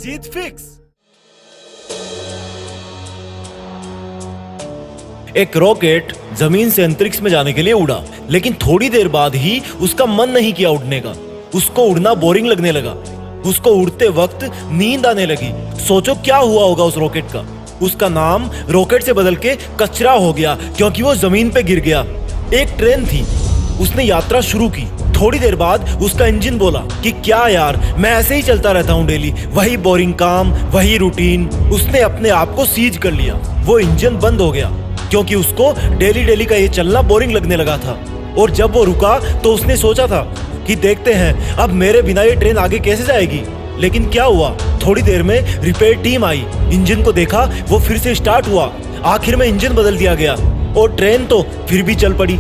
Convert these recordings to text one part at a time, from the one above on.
जीत fix. एक rocket जमीन से अंतरिक्ष में जाने के लिए उड़ा, लेकिन थोड़ी देर बाद ही उसका मन नहीं किया उड़ने का। उसको उड़ना बोरिंग लगने लगा। उसको उड़ते वक्त नींद आने लगी। सोचो क्या हुआ होगा उस रॉकेट का। उसका नाम रॉकेट से बदल के कचरा हो गया, क्योंकि वो जमीन पे गिर गया। एक ट्रेन थी, उसने यात्रा शुरू की। थोड़ी देर बाद उसका इंजन बोला कि क्या यार, मैं ऐसे ही चलता रहता हूँ डेली, वही बोरिंग काम, वही रूटीन। उसने अपने आप को सीज कर लिया। वो इंजन बंद हो गया, क्योंकि उसको डेली डेली का ये चलना बोरिंग लगने लगा था। और जब वो रुका तो उसने सोचा था कि देखते हैं अब मेरे बिना ये ट्रेन आगे कैसे जाएगी। लेकिन क्या हुआ, थोड़ी देर में रिपेयर टीम आई, इंजन को देखा, वो फिर से स्टार्ट हुआ। आखिर में इंजन बदल दिया गया और ट्रेन तो फिर भी चल पड़ी।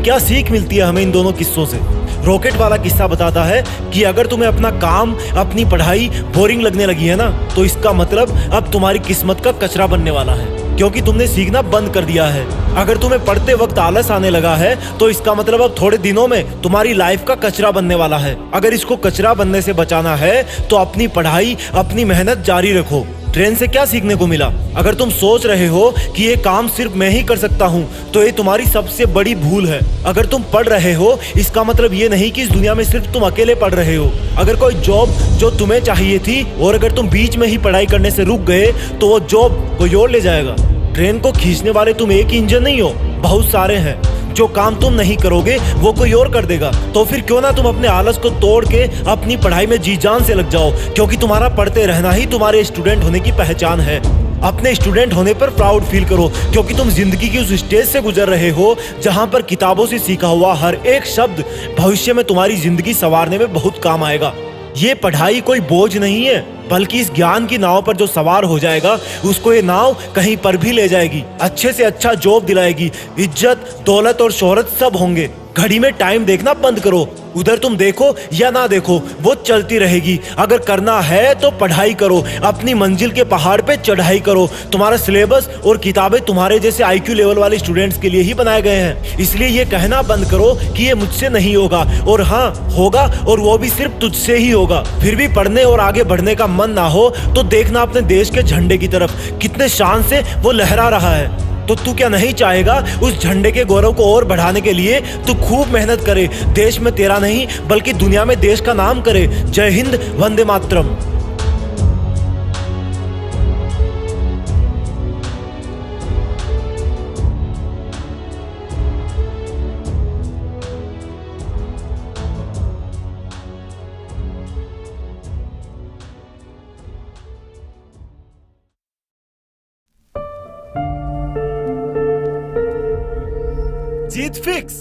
क्या सीख मिलती है हमें इन दोनों किस्सों से? रॉकेट वाला किस्सा बताता है कि अगर तुम्हें अपना काम, अपनी पढ़ाई बोरिंग लगने लगी है ना, तो इसका मतलब अब तुम्हारी किस्मत का कचरा बनने वाला है, क्योंकि तुमने सीखना बंद कर दिया है। अगर तुम्हें पढ़ते वक्त आलस आने लगा है, तो इसका मतलब अब थोड़े दिनों में तुम्हारी लाइफ का कचरा बनने वाला है। अगर इसको कचरा बनने से बचाना है तो अपनी पढ़ाई, अपनी मेहनत जारी रखो। ट्रेन से क्या सीखने को मिला? अगर तुम सोच रहे हो कि ये काम सिर्फ मैं ही कर सकता हूँ, तो ये तुम्हारी सबसे बड़ी भूल है। अगर तुम पढ़ रहे हो, इसका मतलब ये नहीं कि इस दुनिया में सिर्फ तुम अकेले पढ़ रहे हो। अगर कोई जॉब जो तुम्हें चाहिए थी और अगर तुम बीच में ही पढ़ाई करने से रुक गए, तो वो जॉब कोई और ले जाएगा। ट्रेन को खींचने वाले तुम एक ही इंजन नहीं हो, बहुत सारे हैं। जो काम तुम नहीं करोगे वो कोई और कर देगा। तो फिर क्यों ना तुम अपने आलस को तोड़ के अपनी पढ़ाई में जी जान से लग जाओ, क्योंकि तुम्हारा पढ़ते रहना ही तुम्हारे स्टूडेंट होने की पहचान है। अपने स्टूडेंट होने पर प्राउड फील करो, क्योंकि तुम जिंदगी की उस स्टेज से गुजर रहे हो जहां पर किताबों से सीखा हुआ हर एक शब्द भविष्य में तुम्हारी जिंदगी संवारने में बहुत काम आएगा। ये पढ़ाई कोई बोझ नहीं है, बल्कि इस ज्ञान की नाव पर जो सवार हो जाएगा, उसको ये नाव कहीं पर भी ले जाएगी, अच्छे से अच्छा जॉब दिलाएगी, इज्जत, दौलत और शोहरत सब होंगे। घड़ी में टाइम देखना बंद करो। उधर तुम देखो या ना देखो, वो चलती रहेगी। अगर करना है तो पढ़ाई करो, अपनी मंजिल के पहाड़ पे चढ़ाई करो। तुम्हारा सिलेबस और किताबें तुम्हारे जैसे IQ लेवल वाले स्टूडेंट्स के लिए ही बनाए गए हैं। इसलिए ये कहना बंद करो कि ये मुझसे नहीं होगा, और हाँ होगा, और वो भी सिर्फ तुझसे ही होगा। फिर भी पढ़ने और आगे बढ़ने का मन ना हो तो देखना अपने देश के झंडे की तरफ, कितने शान से वो लहरा रहा है। तो तू क्या नहीं चाहेगा उस झंडे के गौरव को और बढ़ाने के लिए तू खूब मेहनत करे, देश में तेरा नहीं बल्कि दुनिया में देश का नाम करे। जय हिंद, वंदे मातरम। जीत फिक्स।